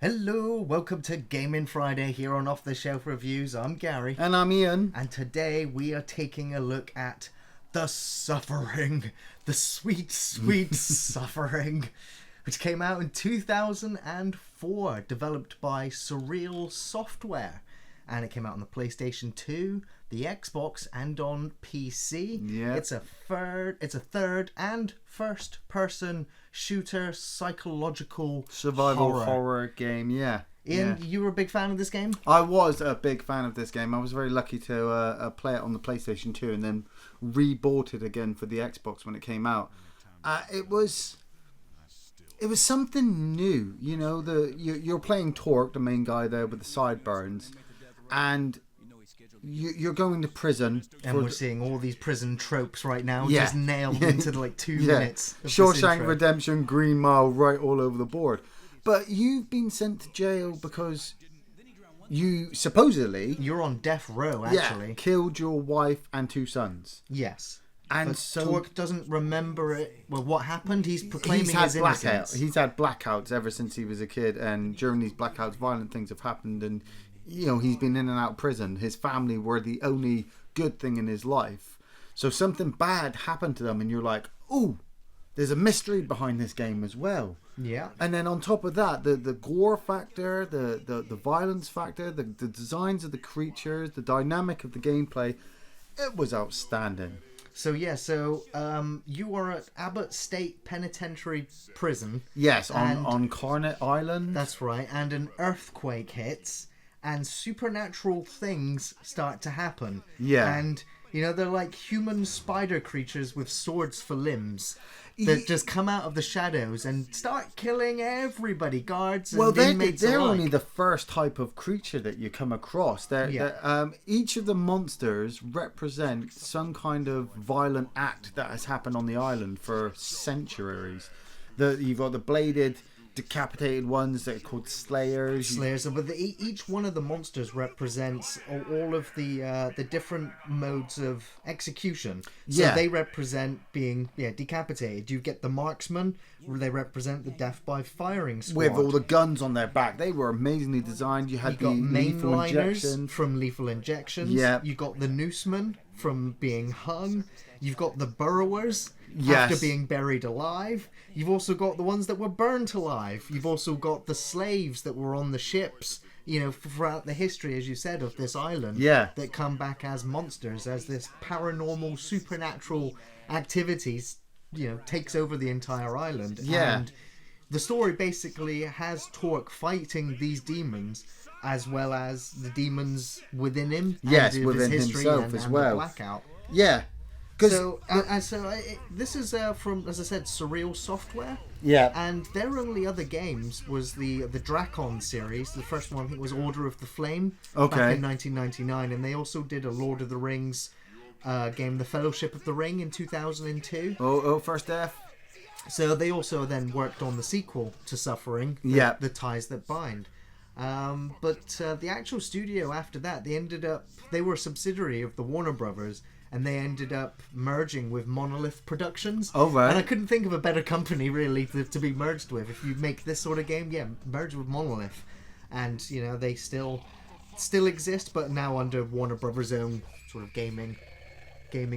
Hello, welcome to Gaming Friday here on Off the Shelf Reviews. I'm Gary. And I'm Ian. And today we are taking a look at the suffering, the sweet, sweet suffering, which came out in 2004, developed by Surreal Software. And it came out on the PlayStation 2, the Xbox, and on PC. Yeah. It's a third and first person shooter psychological Survival horror game, yeah. Ian, you were a big fan of this game? I was a big fan of this game. I was very lucky to play it on the PlayStation 2 and then re-bought it again for the Xbox when it came out. It was something new, you know. You're playing Torque, the main guy there with the sideburns, and you're going to prison. And we're seeing all these prison tropes right now, Yeah. just nailed into like 2 minutes. Of this Shawshank intro. Redemption, Green Mile, right all over the board. But you've been sent to jail because you supposedly You're on death row, actually. killed your wife and 2 sons. Yes. And But so Torque doesn't remember it. Well, what happened? He's proclaiming his innocence. He's had blackouts ever since he was a kid, and during these blackouts, violent things have happened, and you know he's been in and out of prison. His family were the only good thing in his life, so something bad happened to them, and you're like, "Oh, there's a mystery behind this game as well." Yeah. And then on top of that, the gore factor, the violence factor, the designs of the creatures, the dynamic of the gameplay, it was outstanding. So you are at Abbott State Penitentiary Prison. Yes, And- on Carnet Island. That's right. And an earthquake hits, and supernatural things start to happen. Yeah. And you know they're like human spider creatures with swords for limbs that just come out of the shadows and start killing everybody, guards and Well, inmates they're alike. only the first type of creature that you come across. Each of the monsters represent some kind of violent act that has happened on the island for centuries. You've got the bladed, decapitated ones that are called Slayers. But each one of the monsters represents all of the different modes of execution. So Yeah. they represent being decapitated. You get the marksman, where they represent the death by firing squad. With all the guns on their back. They were amazingly designed. You had You got the lethal mainliners injection. from lethal injections. Yeah. You got the noosemen from being hung. You've got the burrowers Yes. after being buried alive. You've also got the ones that were burnt alive. You've also got the slaves that were on the ships, you know, throughout the history, as you said, of this island. Yeah. That come back as monsters, as this paranormal, supernatural activities, you know, takes over the entire island. Yeah. And the story basically has Torque fighting these demons, as well as the demons within him. Yes, and of his within history himself and as the well. Blackout. Yeah. This is from, as I said, Surreal Software. Yeah. And their only other games was the Drakon series. The first one, I think, was Order of the Flame back Okay. in 1999. And they also did a Lord of the Rings game, The Fellowship of the Ring, in 2002. Oh, First Death. So they also then worked on the sequel to Suffering, The Ties That Bind. But the actual studio after that, they were a subsidiary of the Warner Brothers, and they ended up merging with Monolith Productions. Oh, right. And I couldn't think of a better company, really, to be merged with. If you make this sort of game, merge with Monolith. And, you know, they still exist, but now under Warner Brothers' own sort of gaming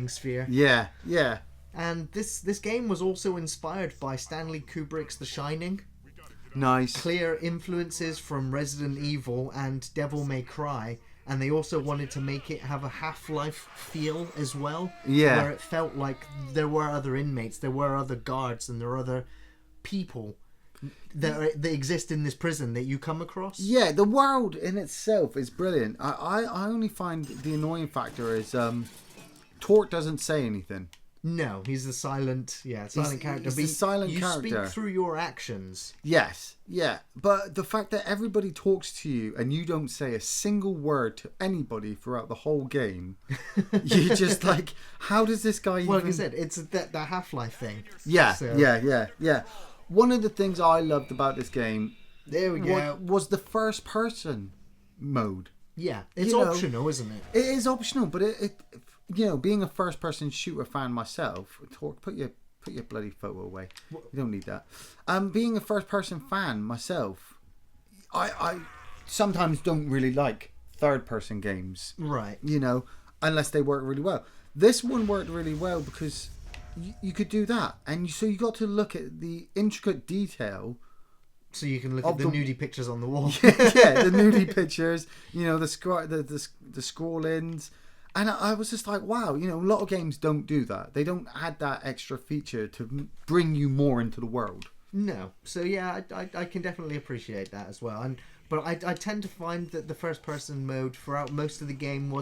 sphere. Yeah. Yeah. And this game was also inspired by Stanley Kubrick's The Shining. Nice. Clear influences from Resident Evil and Devil May Cry, and they also wanted to make it have a Half-Life feel as well. Yeah. Where it felt like there were other inmates, there were other guards, and there were other people that exist in this prison that you come across. Yeah, the world in itself is brilliant. I only find the annoying factor is Torque doesn't say anything. No, he's the silent character. He's the silent character. You speak through your actions. Yes, yeah. But the fact that everybody talks to you and you don't say a single word to anybody throughout the whole game, you're just like, how does this guy even... Well, like I said, it's the Half-Life thing. Yeah, So- yeah. One of the things I loved about this game There we go. was the first person mode. Yeah, it's You know, optional, isn't it? It is optional, but it you know, being a first person shooter fan myself, Torque, put your bloody photo away. You don't need that. Being a first person fan myself, I sometimes don't really like third-person games, Right. you know, unless they work really well. This one worked really well because you could do that, and so you got to look at the intricate detail. So you can look at the nudie pictures on the wall. Yeah, the nudie pictures, you know, the scroll-ins. And I was just like, wow, you know, a lot of games don't do that. They don't add that extra feature to bring you more into the world. No. So yeah, I can definitely appreciate that as well. But I tend to find that the first person mode throughout most of the game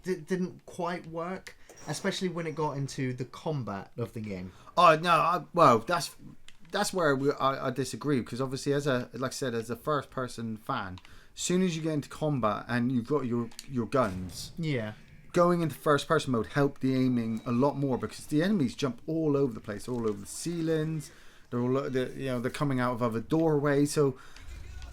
didn't quite work, especially when it got into the combat of the game. Oh no, well that's where I disagree, because obviously like I said, as a first person fan, as soon as you get into combat and you've got your guns, yeah, going into first person mode helped the aiming a lot more, because the enemies jump all over the place, all over the ceilings. They're coming out of other doorways. So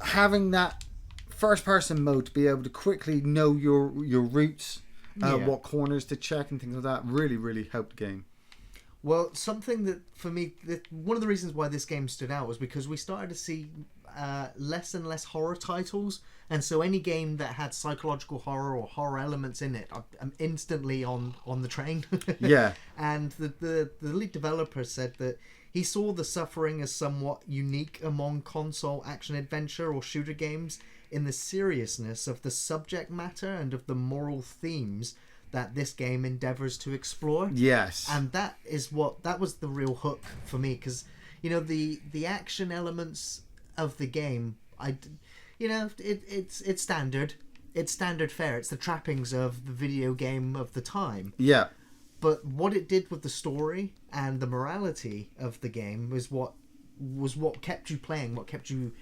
having that first person mode to be able to quickly know your routes, what corners to check and things like that, really, really helped the game. Well, something that for me, one of the reasons why this game stood out was because we started to see less and less horror titles, and so any game that had psychological horror or horror elements in it, I'm instantly on the train. Yeah. And the lead developer said that he saw The Suffering as somewhat unique among console action adventure or shooter games in the seriousness of the subject matter and of the moral themes that this game endeavors to explore. Yes. And that was the real hook for me, because you know the action elements of the game, it's standard fare. It's the trappings of the video game of the time. Yeah. But what it did with the story and the morality of the game was what kept you playing, what kept you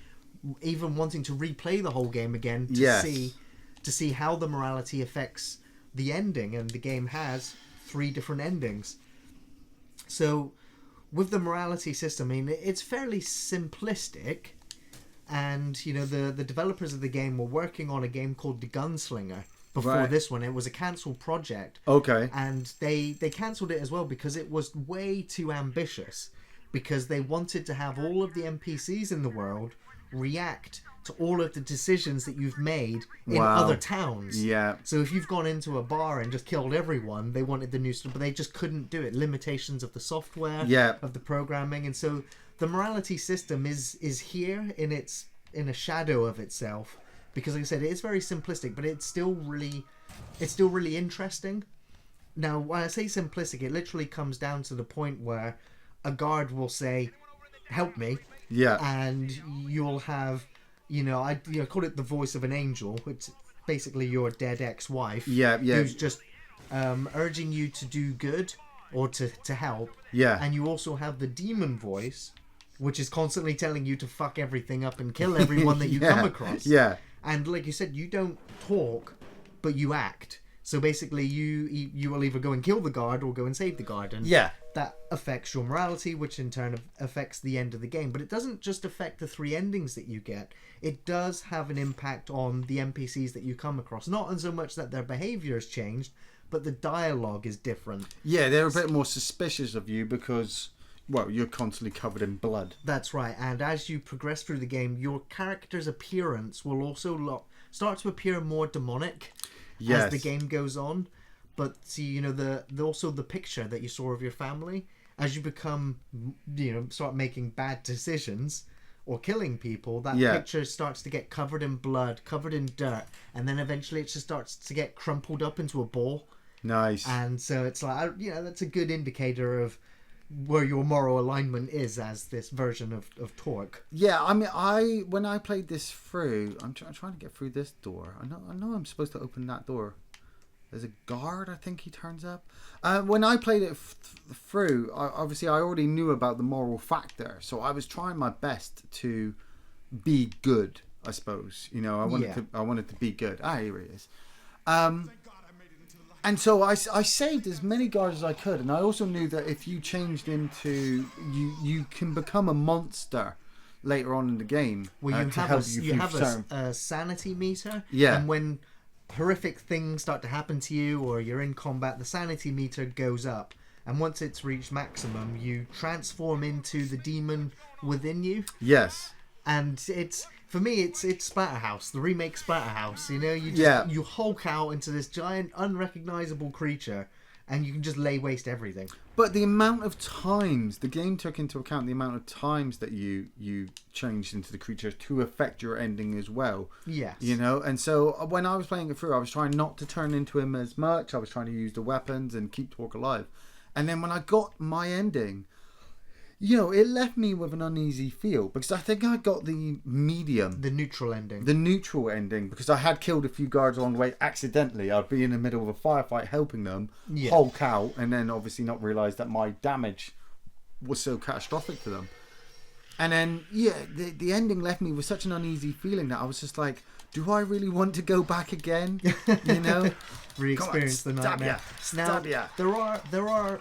even wanting to replay the whole game again to see how the morality affects the ending. And the game has 3 different endings. So with the morality system, I mean, it's fairly simplistic, and you know the developers of the game were working on a game called The Gunslinger before this one. It was a cancelled project. Okay. And they cancelled it as well because it was way too ambitious, because they wanted to have all of the NPCs in the world react to all of the decisions that you've made in other towns. Yeah. So if you've gone into a bar and just killed everyone, they wanted the new stuff, but they just couldn't do it. Limitations of the software, of the programming. And so the morality system is here in a shadow of itself, because like I said, it is very simplistic, but it's still really interesting. Now, when I say simplistic, it literally comes down to the point where a guard will say, "Help me." Yeah. And you'll have, I call it the voice of an angel. It's basically your dead ex-wife. Yeah. Who's just urging you to do good or to help. Yeah. And you also have the demon voice, which is constantly telling you to fuck everything up and kill everyone that you come across. Yeah. And like you said, you don't talk, but you act. So basically, you will either go and kill the guard or go and save the guard. And that affects your morality, which in turn affects the end of the game. But it doesn't just affect the 3 endings that you get. It does have an impact on the NPCs that you come across. Not in so much that their behavior has changed, but the dialogue is different. Yeah, they're a bit more suspicious of you because, well, you're constantly covered in blood. That's right. And as you progress through the game, your character's appearance will also start to appear more demonic as the game goes on. But see, also the picture that you saw of your family, as you become, start making bad decisions or killing people, that picture starts to get covered in blood, covered in dirt, and then eventually it just starts to get crumpled up into a ball. Nice. And so it's like, that's a good indicator of where your moral alignment is as this version of Torque. Yeah, I mean, when I played this through, I'm trying to get through this door. I know I'm supposed to open that door. There's a guard, I think he turns up. When I played it through, obviously I already knew about the moral factor, so I was trying my best to be good, I suppose. I wanted to be good. Here he is. And so I saved as many guards as I could, and I also knew that if you changed into you can become a monster later on in the game. Well, you have a sanity meter, and when horrific things start to happen to you or you're in combat, the sanity meter goes up, and once it's reached maximum, you transform into the demon within you. Yes. And it's for me, it's Splatterhouse, the remake Splatterhouse. You know, you hulk out into this giant, unrecognizable creature, and you can just lay waste everything. But the amount of times the game took into account the amount of times that you changed into the creature to affect your ending as well. Yes. You know, and so when I was playing it through, I was trying not to turn into him as much. I was trying to use the weapons and keep Torque alive. And then when I got my ending, you know, it left me with an uneasy feel because I think I got the medium. The neutral ending. The neutral ending because I had killed a few guards along the way accidentally. I'd be in the middle of a firefight helping them, hulk out, and then obviously not realise that my damage was so catastrophic for them. And then, the ending left me with such an uneasy feeling that I was just like, do I really want to go back again? You know? Re-experience the nightmare. Now, there are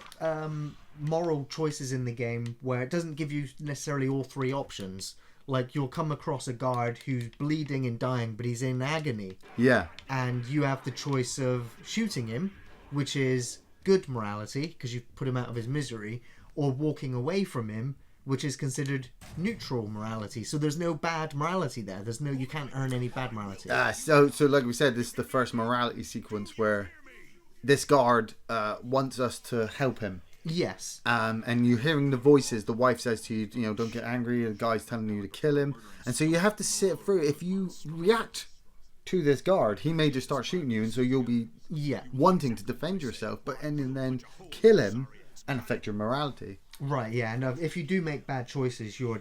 moral choices in the game where it doesn't give you necessarily all three options. Like, you'll come across a guard who's bleeding and dying, but he's in agony. Yeah. And you have the choice of shooting him, which is good morality, because you've put him out of his misery, or walking away from him, which is considered neutral morality. So there's no bad morality there. You can't earn any bad morality. So like we said, this is the first morality sequence where this guard wants us to help him. Yes. And you're hearing the voices. The wife says to you, you know, don't get angry. The guy's telling you to kill him. And so you have to sit through. If you react to this guard, he may just start shooting you. And so you'll be wanting to defend yourself. And then kill him and affect your morality. Right, yeah. And if you do make bad choices, your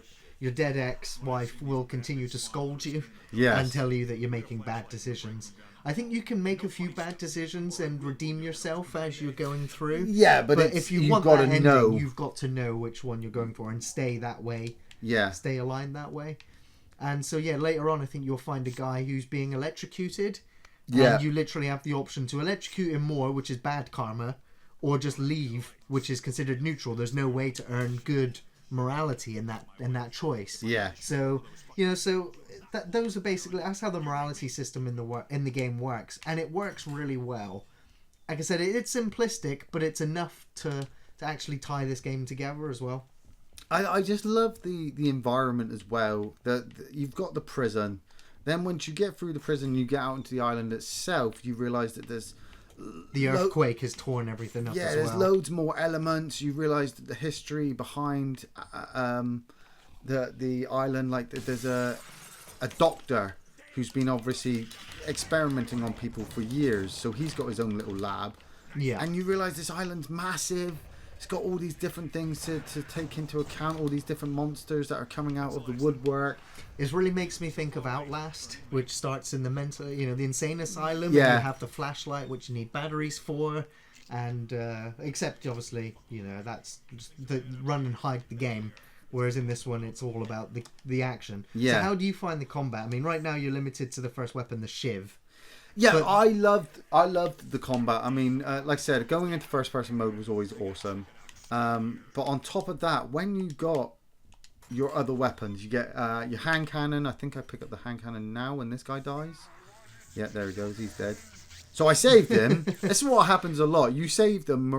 dead ex-wife will continue to scold you and tell you that you're making bad decisions. I think you can make a few bad decisions and redeem yourself as you're going through. Yeah, but if you want that ending, you've got to know which one you're going for and stay that way. Yeah. Stay aligned that way. And so, later on, I think you'll find a guy who's being electrocuted. Yeah. And you literally have the option to electrocute him more, which is bad karma, or just leave, which is considered neutral. There's no way to earn good morality in that choice. Yeah. So, those are basically, that's how the morality system in the game works, and it works really well. Like I said, it's simplistic, but it's enough to actually tie this game together as well. I just love the environment as well. You've got the prison. Then once you get through the prison, you get out into the island itself. You realise that there's the earthquake has torn everything up as well. Yeah, there's loads more elements. You realise that the history behind the island, like there's a doctor who's been obviously experimenting on people for years. So he's got his own little lab. Yeah. And you realise this island's massive. It's got all these different things to take into account, all these different monsters that are coming out of the woodwork. It really makes me think of Outlast, which starts in the the insane asylum. Yeah. And you have the flashlight, which you need batteries for. And, except obviously, that's just the run and hide the game. Whereas in this one, it's all about the action. Yeah. So how do you find the combat? I mean, right now you're limited to the first weapon, the shiv. Yeah, but I loved the combat. I mean, like I said, going into first person mode was always awesome. But on top of that, when you got your other weapons, you get your hand cannon. I think I pick up the hand cannon now when this guy dies. Yeah, there he goes. He's dead. So I saved him. This is what happens a lot. You save them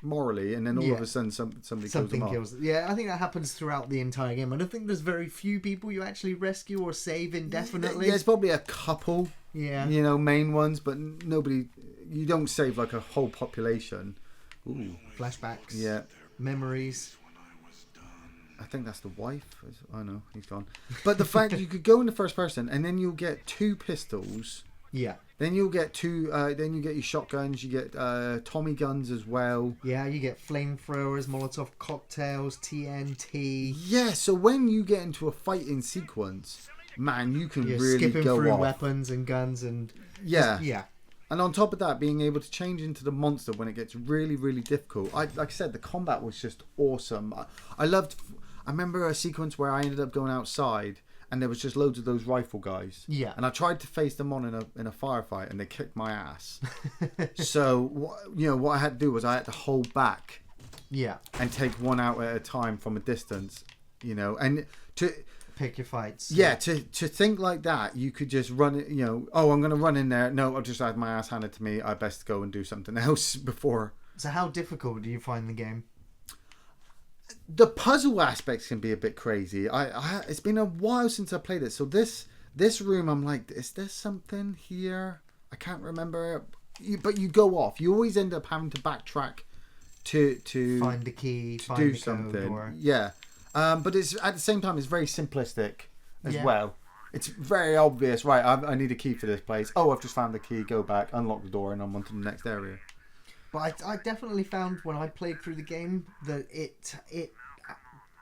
morally, and then all of a sudden somebody kills them off. Yeah, I think that happens throughout the entire game. I don't think there's very few people you actually rescue or save indefinitely. There's probably a couple. Yeah. Main ones, but nobody. You don't save like a whole population. Ooh. Flashbacks. Yeah. Memories. I think that's the wife. Oh no, he's gone. But the fact you could go in the first person, and then you'll get 2 pistols. Yeah. Then you'll get 2. Then you get your shotguns. You get Tommy guns as well. Yeah, you get flamethrowers, Molotov cocktails, TNT. Yeah. So when you get into a fighting sequence, man, you can really skipping go through off. Weapons and guns and yeah. And on top of that, being able to change into the monster when it gets really, really difficult. Like I said, the combat was just awesome. I remember a sequence where I ended up going outside and there was just loads of those rifle guys. Yeah. And I tried to face them on in a firefight and they kicked my ass. So, what I had to do was I had to hold back. Yeah. And take one out at a time from a distance, and to... Pick your fights. Yeah, to think like that, you could just run it, I'm going to run in there. No, I'll just have my ass handed to me. I best go and do something else before. So how difficult do you find the game? The puzzle aspects can be a bit crazy. It's been a while since I played it, so this room, I'm like, is there something here? I can't remember. But you go off. You always end up having to backtrack to find the key, to find do the something. code, or... Yeah, but it's at the same time it's very simplistic as Yeah. well. It's very obvious. Right, I need a key for this place. Oh, I've just found the key. Go back, unlock the door, and I'm on to the next area. But I definitely found when I played through the game that it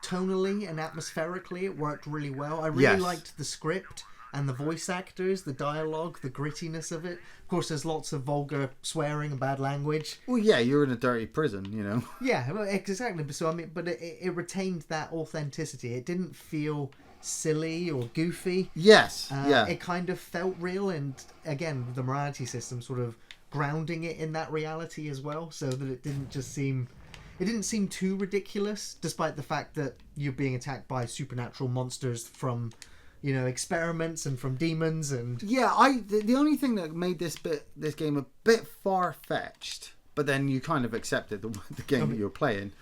tonally and atmospherically it worked really well. I really liked the script and the voice actors, the dialogue, the grittiness of it. Of course, there's lots of vulgar swearing and bad language. Well, yeah, you're in a dirty prison, you know. Yeah, well, exactly. So I mean, but it retained that authenticity. It didn't feel silly or goofy. Yes, It kind of felt real, and again, the morality system sort of grounding it in that reality as well, so that it didn't just seem... It didn't seem too ridiculous, despite the fact that you're being attacked by supernatural monsters from, you know, experiments and from demons and... Yeah, the only thing that made this game a bit far-fetched, but then you kind of accepted the game that you're playing,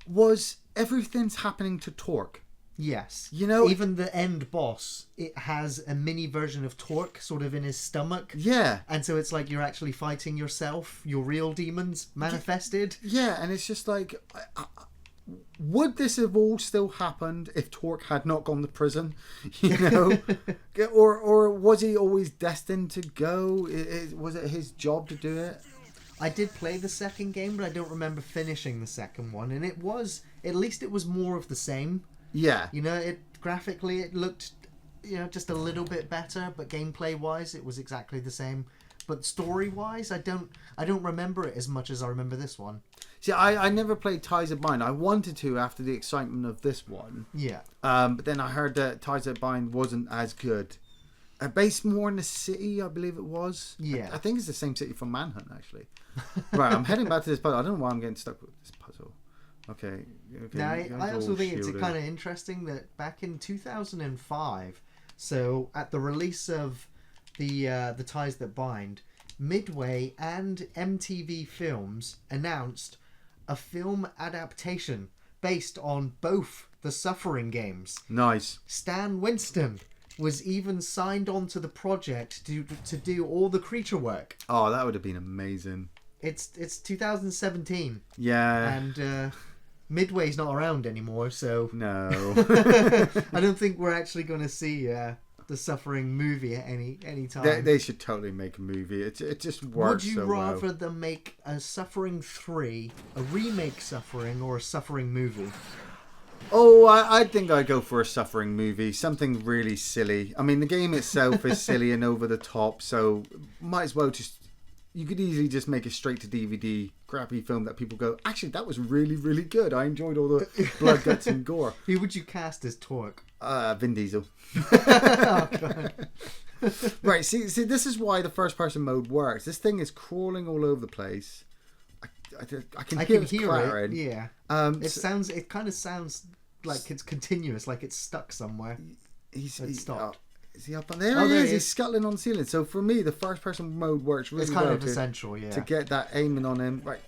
was everything's happening to Torque. Yes. You know... Even the end boss, it has a mini version of Torque sort of in his stomach. Yeah. And so it's like you're actually fighting yourself, your real demons manifested. Yeah, and it's just like... would this have all still happened if Torque had not gone to prison? You know? or was he always destined to go? Was it his job to do it? I did play the second game, but I don't remember finishing the second one. And it was... At least it was more of the same. Yeah. You know, graphically it looked, you know, just a little bit better, but gameplay wise it was exactly the same. But story wise, I don't remember it as much as I remember this one. See, I never played Ties of Bind. I wanted to after the excitement of this one. Yeah. But then I heard that Ties of Bind wasn't as good. Based more in the city, I believe it was. Yeah. I think it's the same city from Manhunt, actually. Right, I'm heading back to this puzzle. I don't know why I'm getting stuck with this puzzle. Okay. Now, I also think it's kind of interesting that back in 2005, so at the release of the Ties That Bind, Midway and MTV Films announced a film adaptation based on both the Suffering games. Nice. Stan Winston was even signed on to the project to do all the creature work. Oh, that would have been amazing. It's 2017. Yeah. And Midway's not around anymore, so... No. I don't think we're actually going to see the Suffering movie at any time. They should totally make a movie. It just works. Would you so rather well. them make a Suffering 3, a remake Suffering, or a Suffering movie? Oh, I think I'd go for a Suffering movie. Something really silly. I mean, the game itself is silly and over the top, so might as well just... You could easily just make a straight-to-DVD crappy film that people go, actually, that was really, really good. I enjoyed all the blood, guts, and gore. Who would you cast as Torque? Vin Diesel. Oh, God. Right, see, this is why the first-person mode works. This thing is crawling all over the place. I can hear it. Yeah. It kind of sounds like it's continuous, like it's stuck somewhere. He's stopped. Is he up on there? He is. He's scuttling on the ceiling. So for me, the first-person mode works really well. It's kind of essential, yeah. To get that aiming on him. Right.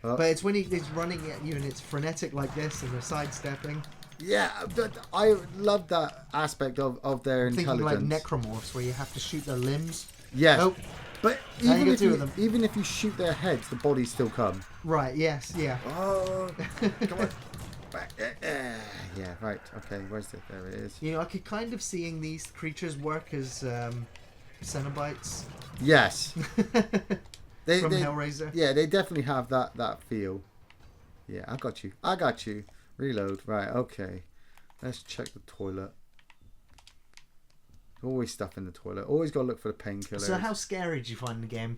But it's when he's running at you and it's frenetic like this and they're sidestepping. Yeah, but I love that aspect of their intelligence. Thinking like necromorphs where you have to shoot their limbs. Yes. Nope. But even if you shoot their heads, the bodies still come. Right, yes, yeah. Oh, come on. Yeah, right. Okay, where's it? There it is. You know, I could kind of seeing these creatures work as Cenobites. Yes. From Hellraiser. Yeah, they definitely have that feel. Yeah, I got you. Reload. Right, okay. Let's check the toilet. Always stuff in the toilet. Always got to look for the painkillers. So how scary did you find the game?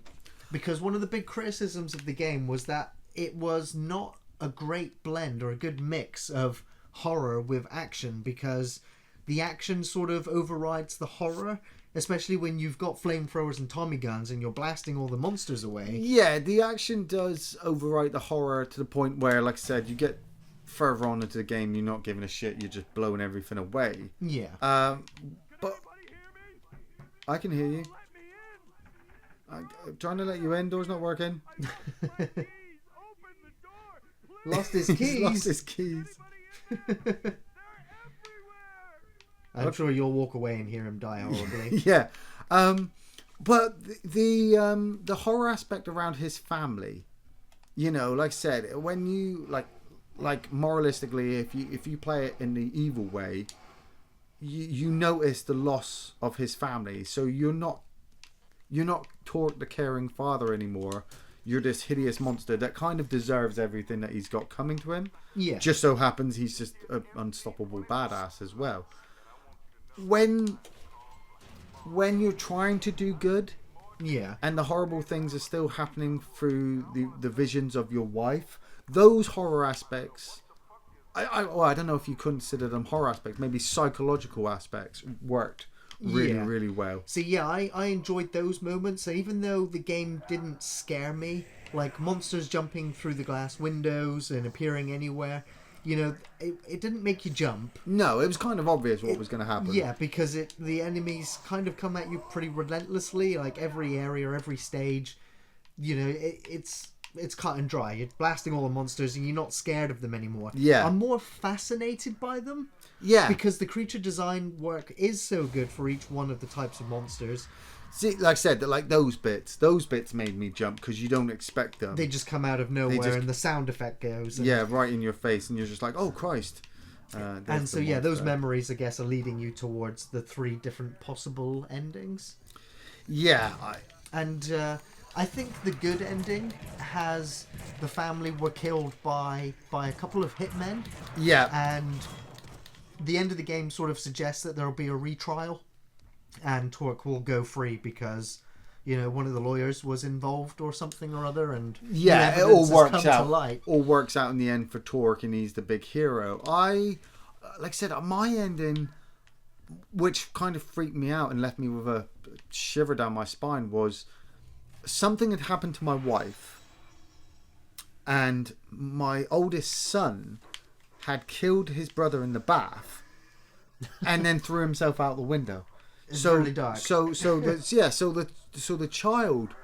Because one of the big criticisms of the game was that it was not a great blend or a good mix of horror with action, because the action sort of overrides the horror, especially when you've got flamethrowers and Tommy guns and you're blasting all the monsters away. Yeah, the action does override the horror to the point where, like I said, you get further on into the game, you're not giving a shit, you're just blowing everything away. Yeah. But I can hear you. I'm trying to let you in. Door's not working. lost his keys. He's lost his keys. I'm sure you'll walk away and hear him die horribly. Yeah. But the horror aspect around his family, you know, like I said, when you like moralistically, if you play it in the evil way, you notice the loss of his family. So you're not Torque the caring father anymore. You're this hideous monster that kind of deserves everything that he's got coming to him. Yeah. Just so happens he's just an unstoppable badass as well. When you're trying to do good, yeah, and the horrible things are still happening through the visions of your wife, those horror aspects, I don't know if you consider them horror aspects, maybe psychological aspects, worked really well. See, yeah, I enjoyed those moments. So even though the game didn't scare me, like monsters jumping through the glass windows and appearing anywhere, you know, it didn't make you jump. No, it was kind of obvious what was going to happen. Yeah, because the enemies kind of come at you pretty relentlessly, like every area, every stage. You know, it's cut and dry. You're blasting all the monsters and you're not scared of them anymore. Yeah. I'm more fascinated by them. Yeah. Because the creature design work is so good for each one of the types of monsters. See, like I said, that like those bits made me jump because you don't expect them. They just come out of nowhere and the sound effect goes. And, yeah, right in your face, and you're just like, oh Christ. And so yeah, those memories, I guess, are leading you towards the 3 different possible endings. Yeah. I think the good ending has the family were killed by a couple of hitmen. Yeah. And the end of the game sort of suggests that there'll be a retrial. And Torque will go free because, you know, one of the lawyers was involved or something or other, and yeah, it all works out. All works out in the end for Torque, and he's the big hero. Like I said, my ending, which kind of freaked me out and left me with a shiver down my spine, was something had happened to my wife, and my oldest son had killed his brother in the bath, and then threw himself out the window. It's really dark. So the child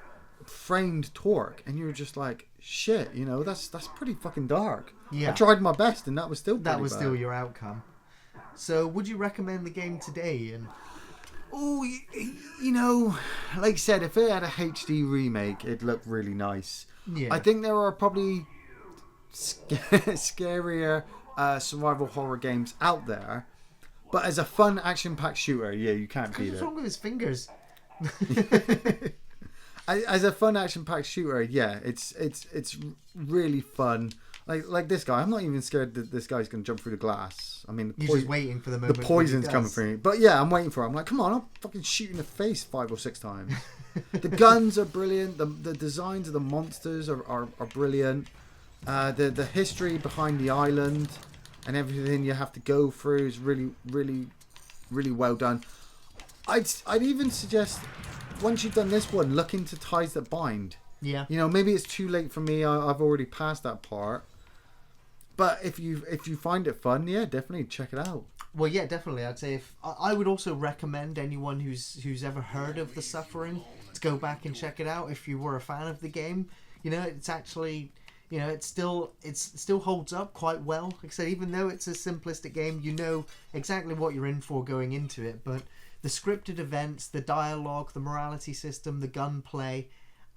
framed Torque, and you were just like, shit, you know, that's pretty fucking dark. Yeah. I tried my best, and that was still pretty bad. Still your outcome. So, would you recommend the game today? And oh, you know, like I said, if it had a HD remake, it'd look really nice. Yeah. I think there are probably scarier survival horror games out there. But as a fun action-packed shooter, yeah, you can't beat it. What's wrong with his fingers? As a fun action-packed shooter, yeah, it's really fun. Like this guy, I'm not even scared that this guy's going to jump through the glass. I mean, you're just waiting for the moment. The poison's coming for me. But yeah, I'm waiting for it. I'm like, come on, I'll fucking shoot you in the face 5 or 6 times. The guns are brilliant. The designs of the monsters are brilliant. The history behind the island and everything you have to go through is really, really, really well done. I'd even suggest, once you've done this one, look into Ties That Bind. Yeah. You know, maybe it's too late for me. I've already passed that part. But if you find it fun, yeah, definitely check it out. Well, yeah, definitely. I'd say I would also recommend anyone who's ever heard of The Suffering to go back and check it out. If you were a fan of the game, you know, it's actually, you know, it still holds up quite well. Like I said, even though it's a simplistic game, you know exactly what you're in for going into it. But the scripted events, the dialogue, the morality system, the gunplay,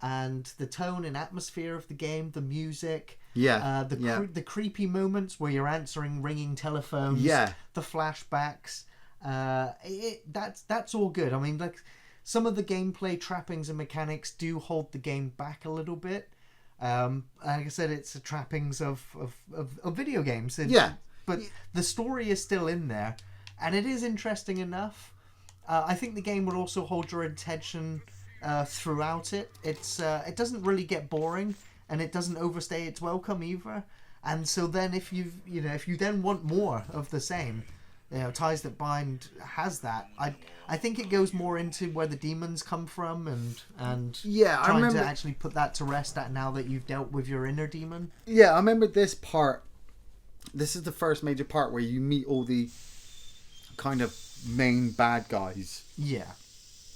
and the tone and atmosphere of the game, the music, the creepy moments where you're answering ringing telephones, the flashbacks, that's all good. I mean, like, some of the gameplay trappings and mechanics do hold the game back a little bit. Like I said, it's the trappings of video games. But the story is still in there, and it is interesting enough. I think the game will also hold your attention throughout it. It doesn't really get boring, and it doesn't overstay its welcome either. And so then, if you then want more of the same, you know, Ties That Bind has that. I think it goes more into where the demons come from, and trying to actually put that to rest now that you've dealt with your inner demon. Yeah, I remember this part. This is the first major part where you meet all the kind of main bad guys. Yeah.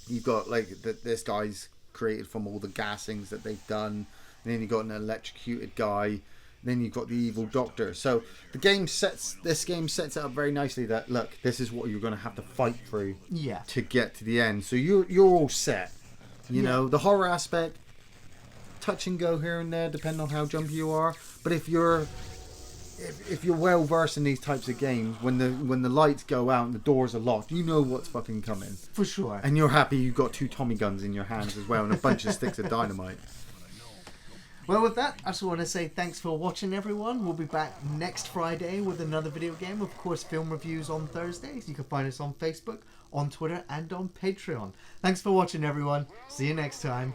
You've got, like, this guy's created from all the gassings that they've done. And then you've got an electrocuted guy. then you've got the evil doctor. So this game sets it up very nicely that, look, this is what you're going to have to fight through to get to the end. So you're all set. You know, the horror aspect, touch and go here and there, depending on how jumpy you are. But if you're well versed in these types of games, when the lights go out and the doors are locked, you know what's fucking coming. For sure. And you're happy you've got 2 Tommy guns in your hands as well and a bunch of sticks of dynamite. Well, with that, I just want to say thanks for watching, everyone. We'll be back next Friday with another video game. Of course, film reviews on Thursdays. You can find us on Facebook, on Twitter, and on Patreon. Thanks for watching, everyone. See you next time.